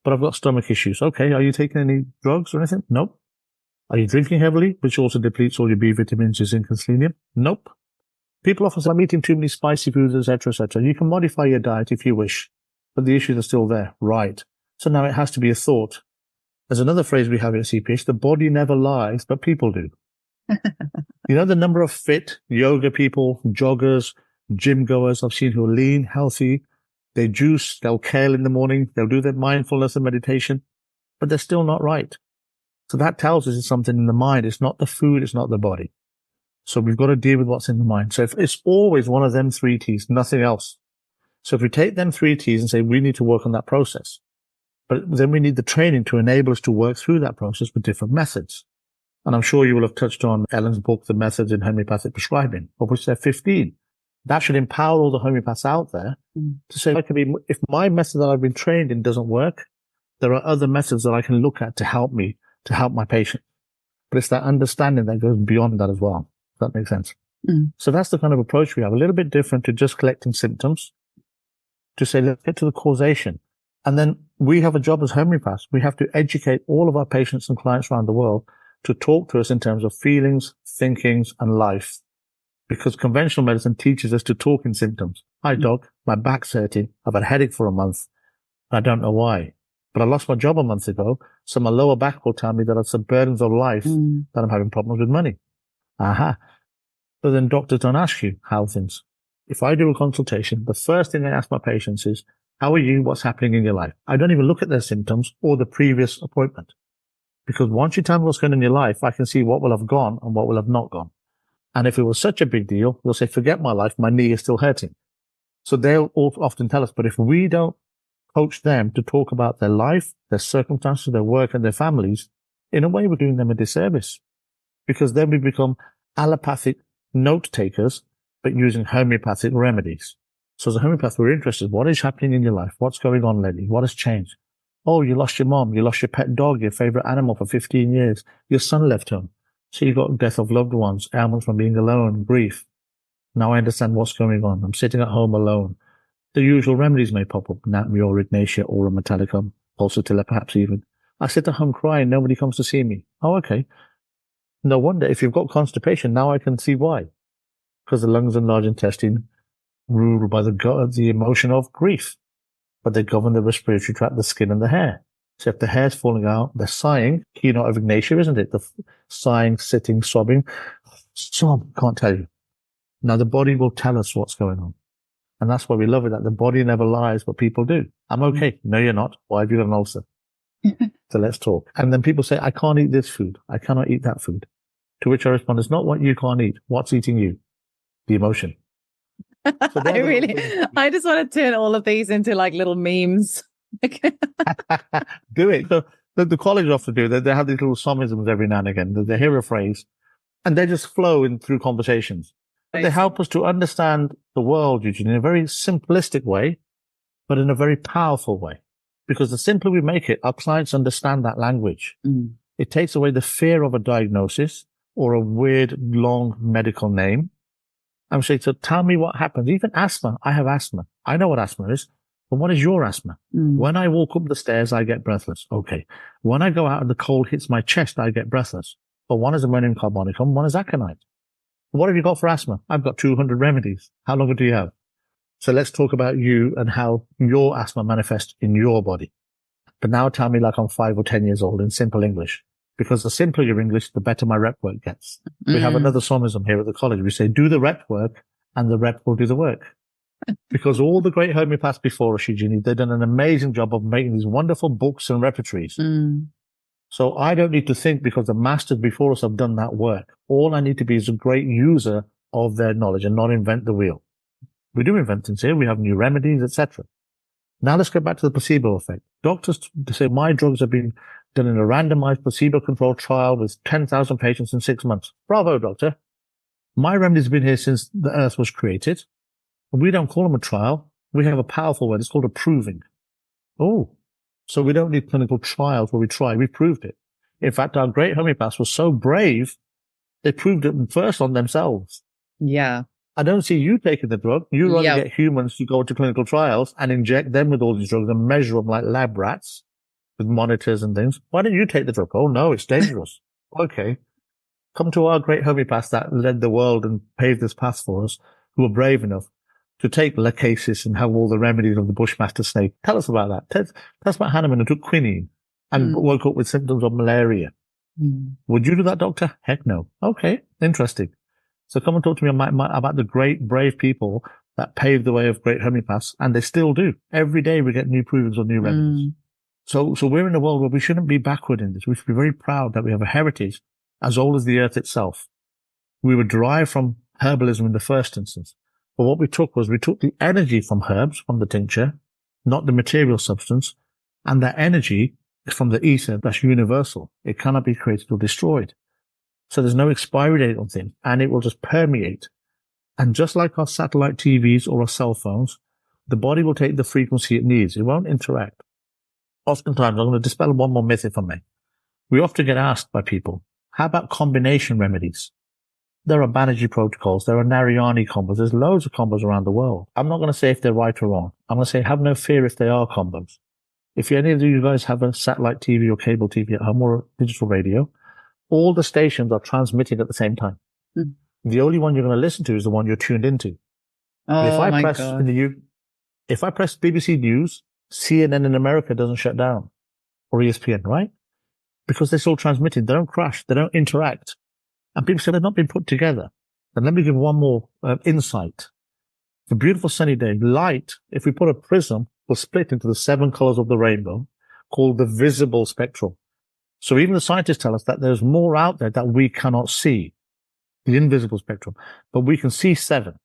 But I've got stomach issues. Okay. Are you taking any drugs or anything? Nope. Are you drinking heavily, which also depletes all your B vitamins, your zinc and selenium? Nope. People often say, I'm eating too many spicy foods, etc., etc. You can modify your diet if you wish, but the issues are still there. Right. So now it has to be a thought. There's another phrase we have at CPH, the body never lies, but people do. You know, the number of fit yoga people, joggers, gym goers I've seen who are lean, healthy, they juice, they'll kale in the morning, they'll do their mindfulness and meditation, but they're still not right. So that tells us it's something in the mind. It's not the food, it's not the body. So we've got to deal with what's in the mind. So if it's always one of them 3 T's, nothing else. So if we take them 3 T's and say we need to work on that process, but then we need the training to enable us to work through that process with different methods. And I'm sure you will have touched on Ellen's book, The Methods in Homeopathic Prescribing, of which there are 15. That should empower all the homeopaths out there to say, if my method that I've been trained in doesn't work, there are other methods that I can look at to help me, to help my patient. But it's that understanding that goes beyond that as well. If that makes sense. So that's the kind of approach we have. A little bit different to just collecting symptoms, to say, let's get to the causation. And then we have a job as homeopaths. We have to educate all of our patients and clients around the world to talk to us in terms of feelings, thinkings, and life. Because conventional medicine teaches us to talk in symptoms. Hi, doc, my back's hurting. I've had a headache for a month. I don't know why. But I lost my job a month ago, so my lower back will tell me that it's the burdens of life that I'm having problems with money. Aha. But then doctors don't ask you how things. If I do a consultation, the first thing I ask my patients is, how are you? What's happening in your life? I don't even look at their symptoms or the previous appointment. Because once you tell me what's going on in your life, I can see what will have gone and what will have not gone. And if it was such a big deal, they'll say, forget my life, my knee is still hurting. So they'll often tell us, but if we don't coach them to talk about their life, their circumstances, their work, and their families, in a way, we're doing them a disservice. Because then we become allopathic note takers, but using homeopathic remedies. So as a homeopath, we're interested, what is happening in your life? What's going on lately? What has changed? Oh, you lost your mom. You lost your pet dog, your favorite animal for 15 years. Your son left home. So you got death of loved ones, ailments from being alone, grief. Now I understand what's going on. I'm sitting at home alone. The usual remedies may pop up. Anemia, ignatia, aura metallicum, pulsatilla, perhaps even. I sit at home crying. Nobody comes to see me. Oh, okay. No wonder if you've got constipation, now I can see why. Because the lungs and large intestine ruled by the emotion of grief. But they govern the respiratory tract, the skin and the hair. So if the hair's falling out, they're sighing, keynote of ignatia, isn't it? The sighing, sitting, sobbing. Sob, can't tell you. Now the body will tell us what's going on. And that's why we love it, that the body never lies, but people do. I'm okay. No, you're not. Why have you got an ulcer? So let's talk. And then people say, I can't eat this food. I cannot eat that food. To which I respond, it's not what you can't eat. What's eating you? The emotion. So I just want to turn all of these into like little memes. Do it. So the college often do. They have these little sophisms every now and again. They hear a phrase and they just flow in through conversations. But they help us to understand the world, Eugene, in a very simplistic way, but in a very powerful way. Because the simpler we make it, our clients understand that language. It takes away the fear of a diagnosis or a weird, long medical name. I'm saying, so tell me what happens. Even asthma. I have asthma. I know what asthma is. But what is your asthma? When I walk up the stairs, I get breathless. Okay. When I go out and the cold hits my chest, I get breathless. But one is ammonium carbonicum, one is aconite. What have you got for asthma? I've got 200 remedies. How long do you have? So let's talk about you and how your asthma manifests in your body. But now tell me like I'm 5 or 10 years old in simple English. Because the simpler your English, the better my rep work gets. We have another sophism here at the college. We say, do the rep work and the rep will do the work. Because all the great homeopaths before us, Eugenie, they've done an amazing job of making these wonderful books and repertories. So I don't need to think because the masters before us have done that work. All I need to be is a great user of their knowledge and not invent the wheel. We do invent things here. We have new remedies, etc. Now let's go back to the placebo effect. Doctors say my drugs have been done in a randomized placebo-controlled trial with 10,000 patients in 6 months. Bravo, doctor. My remedies have been here since the earth was created. And we don't call them a trial. We have a powerful word. It's called a proving. Oh, so we don't need clinical trials where we try. We proved it. In fact, our great homeopaths were so brave, they proved it first on themselves. Yeah. I don't see you taking the drug. You rather get humans to go to clinical trials and inject them with all these drugs and measure them like lab rats with monitors and things. Why don't you take the drug? Oh, no, it's dangerous. Okay. Come to our great homeopaths that led the world and paved this path for us, who were brave enough to take lachesis and have all the remedies of the bushmaster snake. Tell us about that. Tell us about Hahnemann who took quinine and woke up with symptoms of malaria. Would you do that, doctor? Heck no. Okay, interesting. So come and talk to me about the great, brave people that paved the way of great homeopaths, and they still do. Every day we get new provings of new remedies. So we're in a world where we shouldn't be backward in this. We should be very proud that we have a heritage as old as the earth itself. We were derived from herbalism in the first instance. But what we took the energy from herbs, from the tincture, not the material substance, and that energy is from the ether that's universal. It cannot be created or destroyed. So there's no expiry date on things, and it will just permeate. And just like our satellite TVs or our cell phones, the body will take the frequency it needs. It won't interact. Oftentimes, I'm going to dispel one more myth if I may. We often get asked by people, how about combination remedies? There are Banerjee protocols. There are Narayani combos. There's loads of combos around the world. I'm not going to say if they're right or wrong. I'm going to say have no fear if they are combos. If any of you guys have a satellite TV or cable TV at home or a digital radio, all the stations are transmitting at the same time. The only one you're going to listen to is the one you're tuned into. If I press BBC News, CNN in America doesn't shut down, or ESPN, right? Because they're still transmitting. They don't crash. They don't interact. And people say they've not been put together. And let me give one more insight. It's a beautiful sunny day. Light, if we put a prism, will split into the 7 colors of the rainbow, called the visible spectrum. So even the scientists tell us that there's more out there that we cannot see, the invisible spectrum. But we can see 7.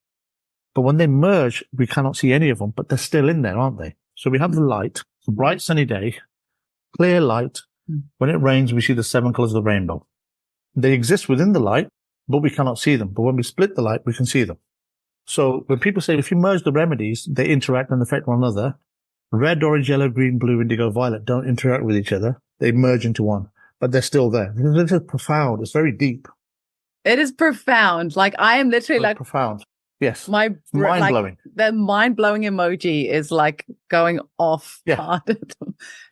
But when they merge, we cannot see any of them, but they're still in there, aren't they? So we have the light, it's a bright sunny day, clear light. When it rains, we see the 7 colors of the rainbow. They exist within the light, but we cannot see them. But when we split the light, we can see them. So when people say if you merge the remedies, they interact and affect one another. Red, orange, yellow, green, blue, indigo, violet don't interact with each other. They merge into one, but they're still there. This is profound. It's very deep. It is profound. Like I am literally very profound. Yes. Mind-blowing. The mind-blowing emoji is like going off. Yeah.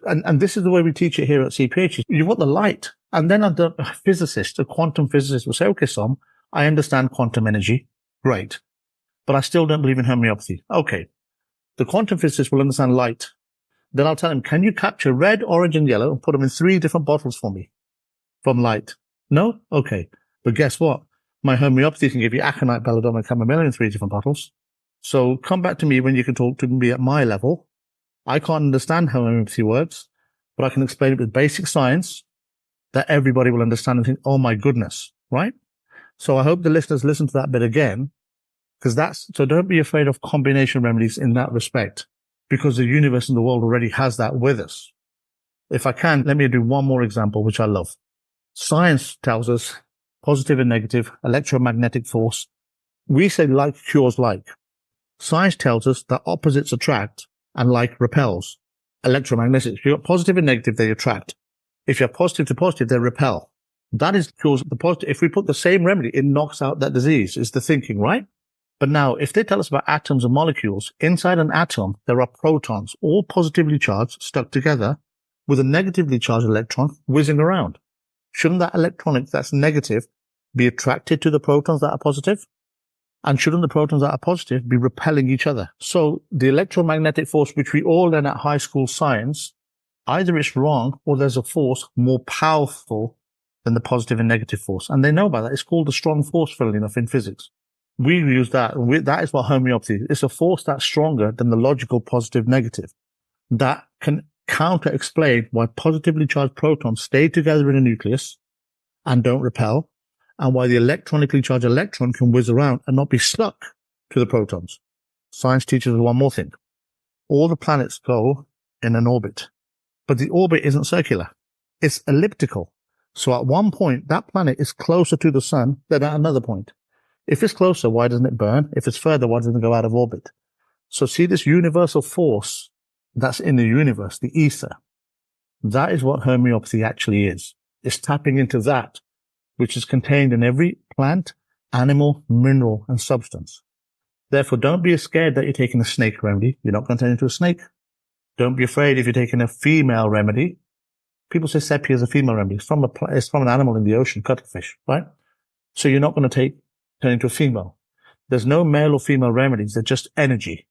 and this is the way we teach it here at CPH. You've got the light. And then a physicist, a quantum physicist will say, okay, Som, I understand quantum energy. Great. But I still don't believe in homeopathy. Okay. The quantum physicist will understand light. Then I'll tell him, can you capture red, orange, and yellow and put them in 3 different bottles for me from light? No? Okay. But guess what? My homeopathy can give you aconite, belladonna, and chamomile in 3 different bottles. So come back to me when you can talk to me at my level. I can't understand how homeopathy works, but I can explain it with basic science that everybody will understand and think, oh my goodness, right? So I hope the listeners listen to that bit again, so don't be afraid of combination remedies in that respect, because the universe and the world already has that with us. If I can, let me do one more example, which I love. Science tells us positive and negative, electromagnetic force. We say like cures like. Science tells us that opposites attract and like repels. Electromagnetic. If you've got positive and negative, they attract. If you're positive to positive, they repel. That is cures the positive. If we put the same remedy, it knocks out that disease, is the thinking, right? But now, if they tell us about atoms and molecules, inside an atom, there are protons, all positively charged, stuck together, with a negatively charged electron whizzing around. Shouldn't that electronic that's negative be attracted to the protons that are positive? And shouldn't the protons that are positive be repelling each other? So the electromagnetic force, which we all learn at high school science, either it's wrong or there's a force more powerful than the positive and negative force. And they know about that. It's called the strong force, funnily enough, in physics. We use that. That is what homeopathy is. It's a force that's stronger than the logical positive negative that can counter-explain why positively charged protons stay together in a nucleus and don't repel, and why the electronically charged electron can whiz around and not be stuck to the protons. Science teaches us one more thing. All the planets go in an orbit, but the orbit isn't circular. It's elliptical. So at one point, that planet is closer to the sun than at another point. If it's closer, why doesn't it burn? If it's further, why doesn't it go out of orbit? So see this universal force that's in the universe, the ether. That is what homeopathy actually is. It's tapping into that which is contained in every plant, animal, mineral, and substance. Therefore, don't be scared that you're taking a snake remedy. You're not going to turn into a snake. Don't be afraid if you're taking a female remedy. People say sepia is a female remedy. It's from an animal in the ocean, cuttlefish, right? So you're not going to turn into a female. There's no male or female remedies. They're just energy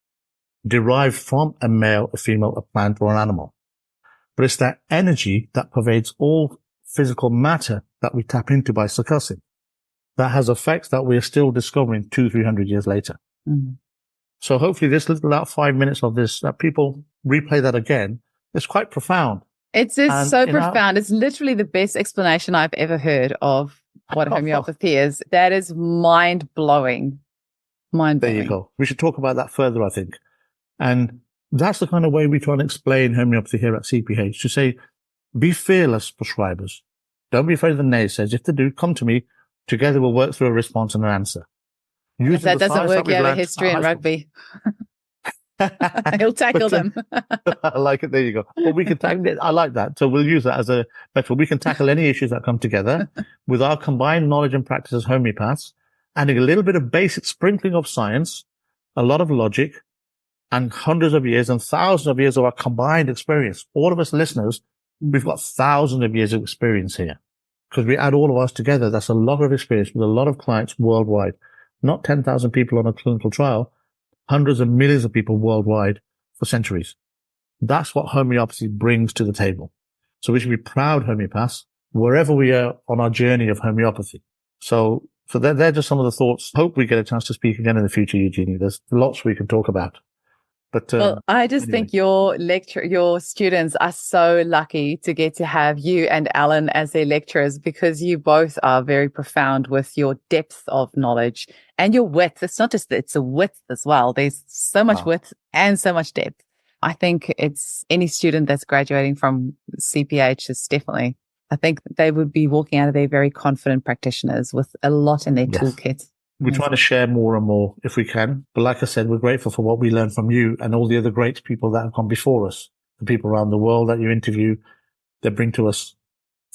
derived from a male, a female, a plant, or an animal. But it's that energy that pervades all physical matter that we tap into by succussing that has effects that we are still discovering 200-300 years later. So hopefully this little about 5 minutes of this, that people replay that again, it's quite profound. It's so profound. It's literally the best explanation I've ever heard of what homeopathy is. That is mind-blowing. Mind-blowing. There you go. We should talk about that further, I think. And that's the kind of way we try and explain homeopathy here at CPH, to say, be fearless prescribers. Don't be afraid of the naysayers. If they do, come to me. Together we'll work through a response and an answer. If that doesn't work, you have a history in rugby. He'll tackle them. I like it. There you go. Well, we can tackle it. I like that. So we'll use that as a metaphor. We can tackle any issues that come together with our combined knowledge and practice as homeopaths, adding a little bit of basic sprinkling of science, a lot of logic, and hundreds of years and thousands of years of our combined experience. All of us listeners, we've got thousands of years of experience here. Because we add all of us together, that's a lot of experience with a lot of clients worldwide. Not 10,000 people on a clinical trial, hundreds of millions of people worldwide for centuries. That's what homeopathy brings to the table. So we should be proud homeopaths wherever we are on our journey of homeopathy. So they're just some of the thoughts. Hope we get a chance to speak again in the future, Eugenie. There's lots we can talk about. But, well, I just think your students are so lucky to get to have you and Alan as their lecturers, because you both are very profound with your depth of knowledge and your width. It's not just, it's a width as well. There's so much width and so much depth. I think it's any student that's graduating from CPH is definitely, I think they would be walking out of there very confident practitioners with a lot in their toolkit. We're trying to share more and more if we can. But like I said, we're grateful for what we learned from you and all the other great people that have gone before us. The people around the world that you interview, they bring to us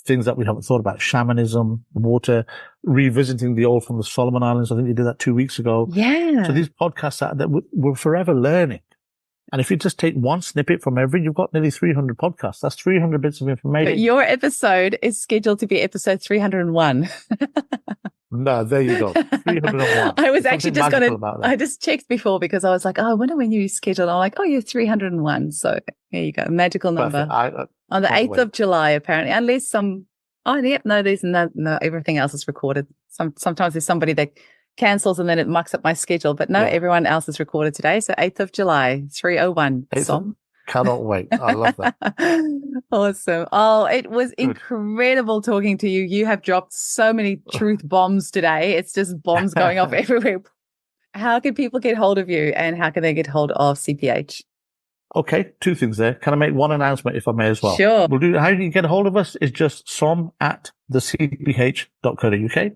things that we haven't thought about. Shamanism, water, revisiting the old from the Solomon Islands. I think you did that 2 weeks ago. Yeah. So these podcasts that we're forever learning. And if you just take one snippet from every, you've got nearly 300 podcasts. That's 300 bits of information. But your episode is scheduled to be episode 301. No, there you go. 301. I was actually just going to, I just checked before because I was like, oh, I wonder when you scheduled. I'm like, oh, you're 301. So there you go. Magical number. On the 8th of July, apparently, unless some, there's no, everything else is recorded. Sometimes there's somebody that cancels and then it mucks up my schedule, but no, everyone else is recorded today. So 8th of July, 301. Cannot wait. I love that. Awesome. Oh, it was incredible talking to you. You have dropped so many truth bombs today. It's just bombs going off everywhere. How can people get hold of you and how can they get hold of CPH? Okay, two things there. Can I make one announcement if I may as well? Sure. How you get hold of us is just som@thecph.co.uk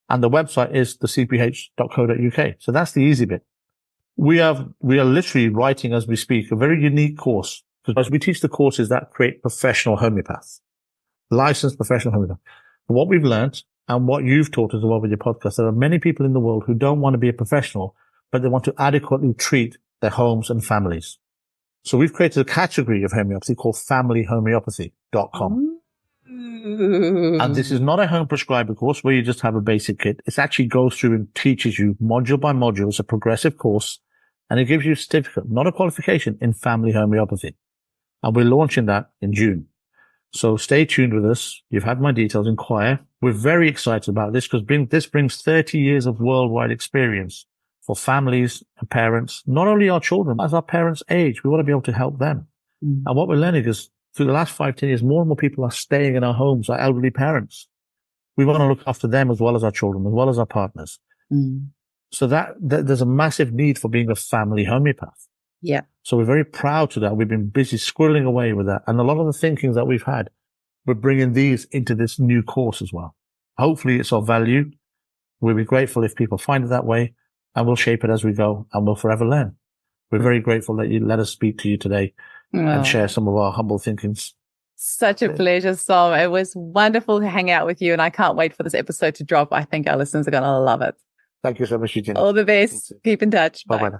and the website is thecph.co.uk. So that's the easy bit. We are literally writing as we speak a very unique course because we teach the courses that create professional homeopaths, licensed professional homeopaths. What we've learned and what you've taught as well with your podcast, there are many people in the world who don't want to be a professional, but they want to adequately treat their homes and families. So we've created a category of homeopathy called familyhomeopathy.com. And this is not a home prescriber course where you just have a basic kit. It actually goes through and teaches you module by module. It's a progressive course and it gives you a certificate, not a qualification, in family homeopathy. And we're launching that in June. So stay tuned with us. You've had my details. Inquire. We're very excited about this because this brings 30 years of worldwide experience for families and parents, not only our children, but as our parents age. We want to be able to help them. And what we're learning is through the last 5-10 years, more and more people are staying in our homes, our elderly parents. We want to look after them as well as our children, as well as our partners. So that there's a massive need for being a family homeopath. Yeah. So we're very proud to that. We've been busy squirreling away with that. And a lot of the thinking that we've had, we're bringing these into this new course as well. Hopefully it's of value. We'll be grateful if people find it that way and we'll shape it as we go and we'll forever learn. We're very grateful that you let us speak to you today and share some of our humble thinkings. Such a pleasure, Som. It was wonderful to hang out with you and I can't wait for this episode to drop. I think our listeners are going to love it. Thank you so much, Eugene. All the best. Keep in touch. Bye-bye.